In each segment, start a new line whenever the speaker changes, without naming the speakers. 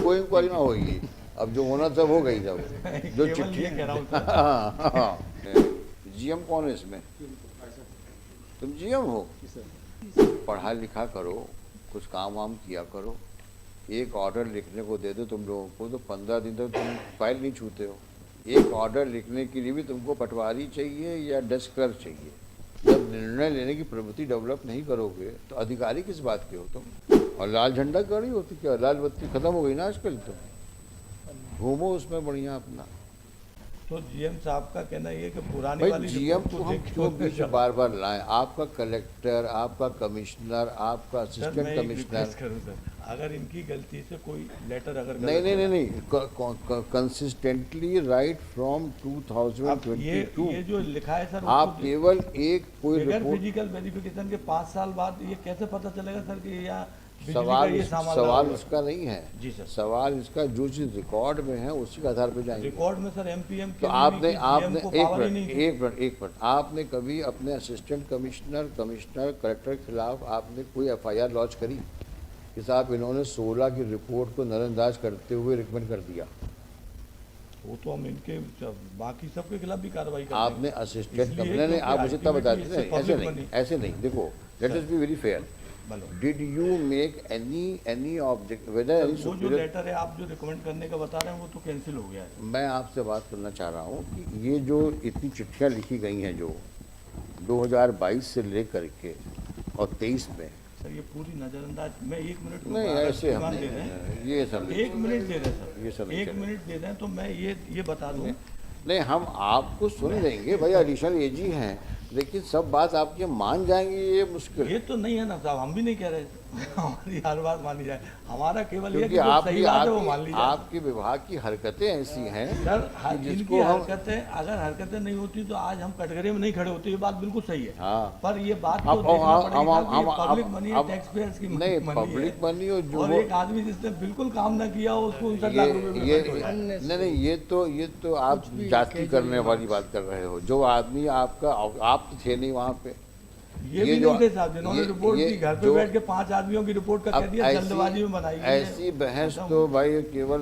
कोई इंक्वायरी ना होगी, अब जो होना था वो गई जब जो
केवल
चिट्ठी।
ये कह रहा हूँ सर।
हाँ, जीएम कौन है इसमें? तुम जीएम हो? पढ़ा लिखा करो, कुछ काम वाम किया करो। एक ऑर्डर लिखने को दे दो तुम लोगों को तो 15 दिन तक तुम फाइल नहीं छूते हो। एक ऑर्डर लिखने के लिए भी तुमको पटवारी चाहिए या डेस्क क्लर्क चाहिए। जब निर्णय लेने की प्रवृत्ति डेवलप नहीं करोगे तो अधिकारी किस बात के हो तुम? और लाल झंडा गाड़ी होती क्या? लाल बत्ती खत्म हो गई ना आजकल, तो घूमो उसमें बढ़िया अपना।
तो जीएम साहब का कहना ये है कि पुरानी
भाई
वाली
जीएम
रिपोर्ट
को हम
देख के
क्यों
उसमें
बीच में बार बार लाएं? आपका कलेक्टर, आपका कमिश्नर, आपका
सर
असिस्टेंट
मैं एक
कमिश्नर।
रिक्वेस्ट करूं सर, अगर इनकी गलती से कोई लेटर अगर
नहीं
गलत
नहीं
हो
नहीं
जाए-
नहीं, कंसिस्टेंटली राइट फ्रॉम
अब ये
2022
जो लिखा है सर
आप
उसको
केवल एक कोई
बगैर
रिपोर्ट।
फिजिकल वेरिफिकेशन के 5 साल बाद ये कैसे पता चलेगा सर कि यहाँ बिजली का
सवाल
ये सामान लगा
सवाल
हुआ है?
उसका नहीं है
जी सर।
सवाल इसका जो चीज रिकॉर्ड में है उसी के आधार पर जाएंगे।
रिकॉर्ड में सर एमपीएम
तो
के
आपने आपने
को
एक
पावर ही
मिनट
नहीं थी।
एक मिनट एक मिनट आपने कभी अपने असिस्टेंट कमिश्नर, कलेक्टर के खिलाफ आपने कोई एफआईआर लॉन्च करी कि साहब इन्होंने 16 की रिपोर्ट को नजरअंदाज करते हुए रिकमेंड कर दिया?
वो तो हम इनके बाकी सबके खिलाफ भी कार्रवाई करते
आपने असिस्टेंट
इसलिए
कमिश्नर ने, आप मुझे तब बता
ultimately
दीजिए।
इससे
ऐसे
public
नहीं
money-
ऐसे नहीं, देखो let us be very fair.
बोलो।
Did you make any object whether any
वो जो
सुपीरियर?
लेटर है आप जो रिकमेंड करने का बता रहे हैं वो तो कैंसिल हो गया है।
मैं आपसे बात करना चाह रहा हूँ कि ये जो इतनी चिट्ठियाँ लिखी गई हैं जो 2022 से लेकर के और 23 में,
सर ये पूरी नजरअंदाज मैं 1 मिनट
नहीं ऐसे हम
दे रहे हैं,
नहीं, ये सब नहीं
1 मिनट दे रहे हैं
ये सब
सर,
नहीं
1
चलेगा।
मिनट दे रहे हैं तो मैं ये बता दूं।
नहीं, हम आपको सुन लेंगे भाई, एडिशनल एजी हैं, लेकिन सब बात आपकी मान जाएंगे ये मुश्किल।
ये तो नहीं है ना साहब, हम भी नहीं कह रहे हमारी हर बात मानी जाए, हमारा केवल ये
क्योंकि
कि जो
आपकी
सही बात है वो मान ली जाए।
आपके विभाग की हरकतें ऐसी हैं
सर
कि
इनकी
जिसको हम
हरकतें अगर हरकतें नहीं होती तो आज हम कटघरे में नहीं खड़े होते, ये बात बिल्कुल सही है।
हाँ।
पर ये बात तो
अब
देखना
हम
पड़ेगा कि पब्लिक मनी है,
अब
टैक्स पेयर्स की
नहीं,
मनी
पब्लिक
है।
मनी और जो
और
वो
एक आदमी जिसने बिल्कुल काम ना किया हो उसको 59
ये
लाख रुपए
ये
पेमेंट हो जाए।
नहीं नहीं, ये तो आप जाति करने वाली बात कर रहे हो। जो आदमी आपका, आप तो थे नहीं वहाँ पे,
ये भी
जो
नहीं थे साहब जिन्होंने रिपोर्ट
ये
दी, घर पे
जो-
बैठ के 5 आदमियों की रिपोर्ट का कह
अब
दिया जल्दबाजी में बनाई गई है।
ऐसी बहस तो भाई केवल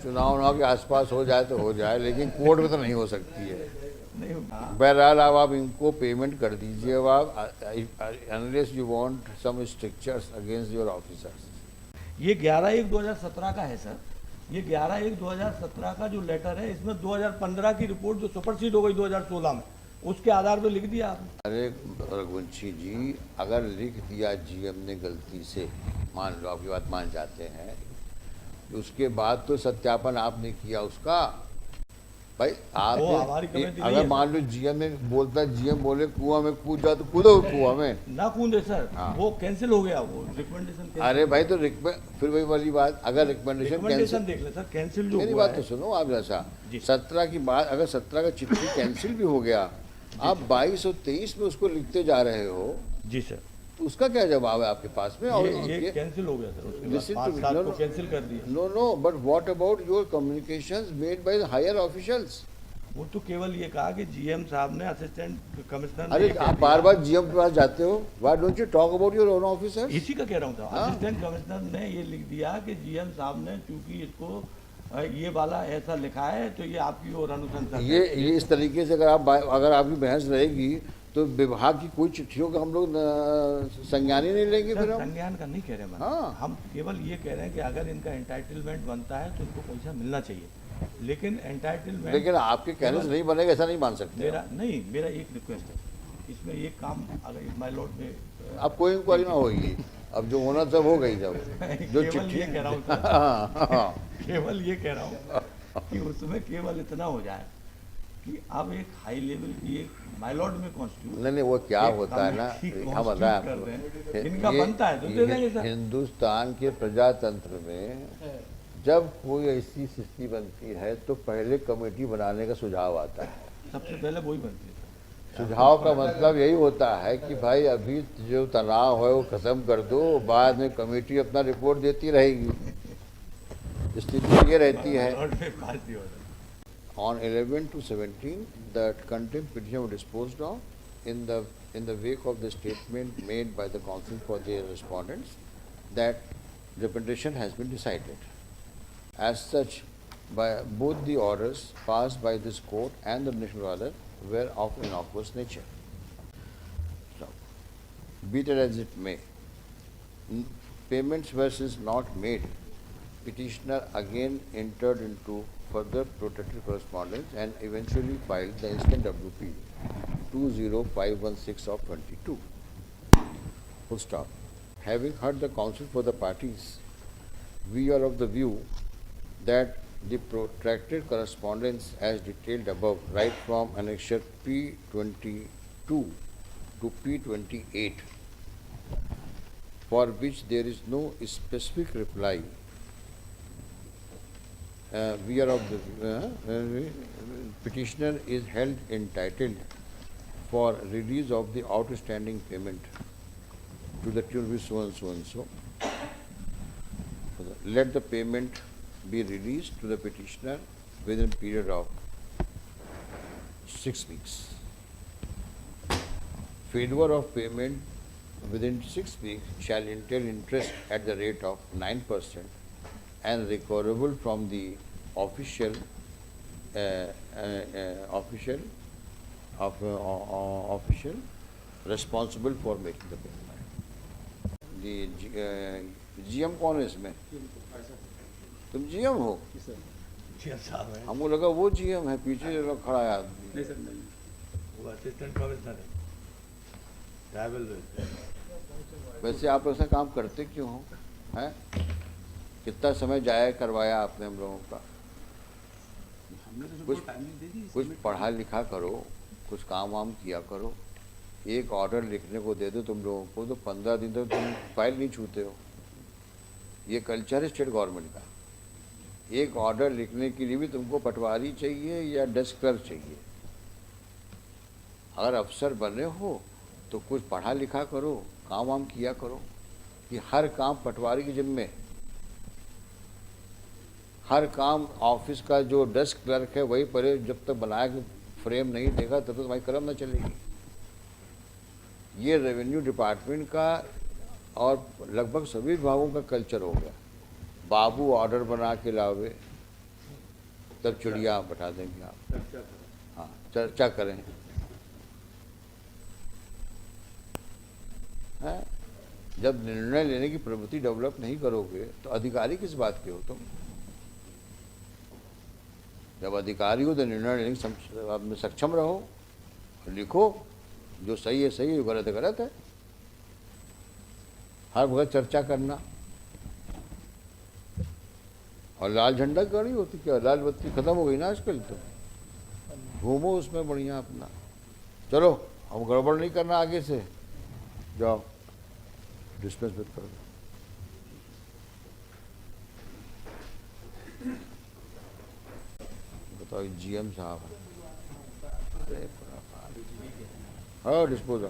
चुनाव के आसपास हो जाए तो हो जाए, लेकिन कोर्ट में तो नहीं हो सकती है।
नहीं हाँ,
बहरहाल अब आप इनको पेमेंट कर दीजिए। अब आप unless you want some strictures against your officers.
ये 11/1/2017 का है सर, ये 11/1/2017 का जो लेटर है इसमें 2015 की रिपोर्ट जो सुपरसीड हो गई 2016 में, उसके आधार पर लिख दिया आपने।
अरे रघुवंशी जी, अगर लिख दिया जीएम ने गलती से, मान लो आपकी बात मान जाते हैं, उसके बाद तो सत्यापन आपने किया उसका। भाई
वो हमारी
आपने
कमेटी नहीं
अगर
है।
मान लो जीएम ने बोलता, जीएम बोले कुआं में कूद जाओ तो कूदो कुआं में।
ना कूदे सर,
हाँ।
वो कैंसिल हो गया, वो रिकमेंडेशन
अरे भाई तो फिर वही वाली बात, अगर रिकमेंडेशन
रिकमेंडेशन देख ले सर, कैंसिल जो
मेरी
हुआ
बात तो
है।
सुनो आप जैसा
जी।
17 की बात, अगर 17 का चिट्ठी कैंसिल भी हो गया, आप 22 और 23 में उसको लिखते जा रहे हो,
जी सर,
तो उसका क्या जवाब है आपके पास में? और
ये कैंसिल हो गया सर, उसके बाद
Listen to
5
me.
साल
No,
को
no.
कैंसिल कर दिया।
No, but what about your communications made by the higher officials?
वो तो केवल ये कहा कि जीएम साहब ने असिस्टेंट कमिश्नर ने
अरे
ये कह
आप
दिया।
बार बार जीएम के पास जाते हो, why don't you talk about your own officers?
इसी का कह रहा हूँ
हाँ।
असिस्टेंट कमिश्नर ने ये लिख दिया कि जीएम साहब ने चूंकि इसको ये वाला ऐसा लिखा है तो ये आपकी ओर अनुशंसा
ये इस तरीके से अगर आपकी बहस रहेगी तो विभाग की कोई चिट्ठियों का हम लोग संज्ञान ही नहीं लेंगे फिर हम।
संज्ञान का नहीं कह रहे हैं
हाँ।
हम केवल ये कह रहे हैं कि अगर इनका एंटाइटलमेंट बनता है तो इनको पैसा मिलना चाहिए, लेकिन एंटाइटलमेंट
लेकिन आपके कहने से नहीं बनेगा, ऐसा नहीं मान सकते।
मेरा एक रिक्वेस्ट है, इसमें एक काम अगर माय लॉर्ड में
अब कोई इंक्वायरी ना होगी, अब जो होना था वो गई जब जो
केवल
चिट्ठी।
ये कह रहा हूँ सर,
हाँ, हाँ।
केवल ये कह रहा हूँ कि उसमें केवल इतना हो जाए कि अब एक हाई लेवल की एक माइलॉर्ड में कॉन्स्टिट्यूट
नहीं वो क्या होता है ना, हम बताएं
कर रहे
आपको,
हैं, इनका बनता है तो दे देंगे सर।
हिंदुस्तान के प्रजातंत्र में जब कोई ऐसी स्थिति बनती है तो पहले कमेटी बनाने का सुझाव आता है।
सबसे पहले वही बनती है।
सुझाव का मतलब यही होता है कि भाई अभी जो तनाव है वो खत्म कर दो, बाद में कमेटी अपना रिपोर्ट देती रहेगी। स्थिति ये रहती है।
माइलॉर्ड में पास नहीं होता।
On 11 to 17, the contempt petition was disposed of in the wake of the statement made by the counsel for the respondents that the petition has been decided. As such, by both the orders passed by this court and the national order were of innocuous nature. So, be it as it may, payments were since not made. Petitioner again entered into further protracted correspondence and eventually filed the instant WP 20516 of 22. Full stop. Having heard the counsel for the parties, we are of the view that the protracted correspondence as detailed above, right from annexure P22 to P28, for which there is no specific reply, we are of the petitioner is held entitled for release of the outstanding payment to the tune of so and so and so. Let the payment be released to the petitioner within a period of 6 weeks. Failure of payment within 6 weeks shall entail interest at the rate of 9% and recoverable from the official responsible for making the payment. The GM कौन है इसमें? तुम GM हो?
GM साहब है।
हमको लगा वो GM है, पीछे जो खड़ा है आदमी।
नहीं सर नहीं, वो असिस्टेंट कमिश्नर है, ट्रैवल।
वैसे आप ऐसा काम करते क्यों हो? हैं? कितना समय जाया करवाया आपने हम लोगों का? कुछ पढ़ा लिखा करो, कुछ काम वाम किया करो। एक ऑर्डर लिखने को दे दो तुम लोगों को तो 15 दिन तक तुम फाइल नहीं छूते हो। ये कल्चर है स्टेट गवर्नमेंट का। एक ऑर्डर लिखने के लिए भी तुमको पटवारी चाहिए या डेस्क क्लर्क चाहिए। अगर अफसर बने हो तो कुछ पढ़ा लिखा करो, काम वाम किया करो। कि हर काम पटवारी के जिम्मे, हर काम ऑफिस का जो डेस्क क्लर्क है वही पहले जब तक बनाया कि फ्रेम नहीं देगा तब तक तुम्हारी कलम न चलेगी। ये रेवेन्यू डिपार्टमेंट का और लगभग सभी विभागों का कल्चर हो गया। बाबू ऑर्डर बना के लावे तब चिड़िया बैठा देंगे आप। हाँ, चर्चा करें। है? जब निर्णय लेने की प्रवृत्ति डेवलप नहीं करोगे तो अधिकारी किस बात के हो तुम? जब अधिकारी हो तो निर्णय लेने में सक्षम रहो, लिखो जो सही है सही है, गलत है गलत है। हर वक्त चर्चा करना और लाल झंडा गाड़ी होती क्या? लाल बत्ती खत्म हो गई ना आजकल, तो घूमो उसमें बढ़िया अपना। चलो अब गड़बड़ नहीं करना, आगे से जाओ डिस्पेंस मत कर दो। बताओ GM साहब, अरे हाँ डिस्पोज